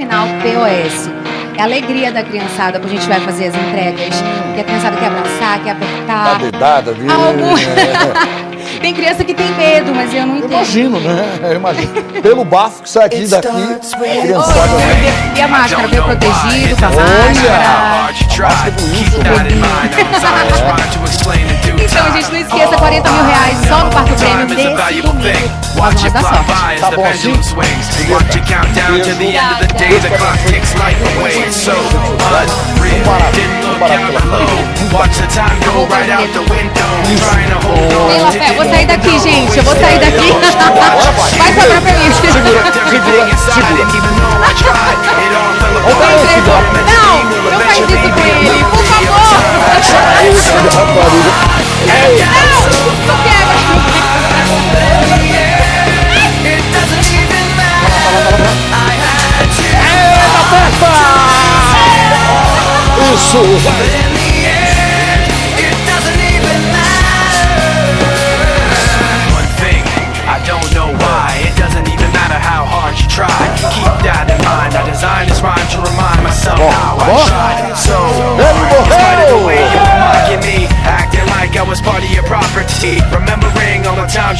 Final POS. É a alegria da criançada quando a gente vai fazer as entregas. Que a criançada quer abraçar, quer apertar. Tá dedada, viu? Tem criança que tem medo, mas eu não entendo. Imagino, né? Eu imagino. Pelo bafo que sai aqui daqui, a criançada... E a máscara, veio protegido com a máscara. Então, a gente não esqueça, R$40 mil só no quarto prêmio desse domingo. Nós vamos dar sorte. Tá bom assim? Ei, Lafé, eu vou sair daqui, gente. Eu vou sair daqui. Vai sobrar pra mim. Segura. Não, não faz isso com ele, por favor. Não quero. Isso! Try. Keep that in mind. I designed this rhyme to remind myself how I tried so hard. Despite the way you were mocking me, acting like I was part of your property. Remembering all the time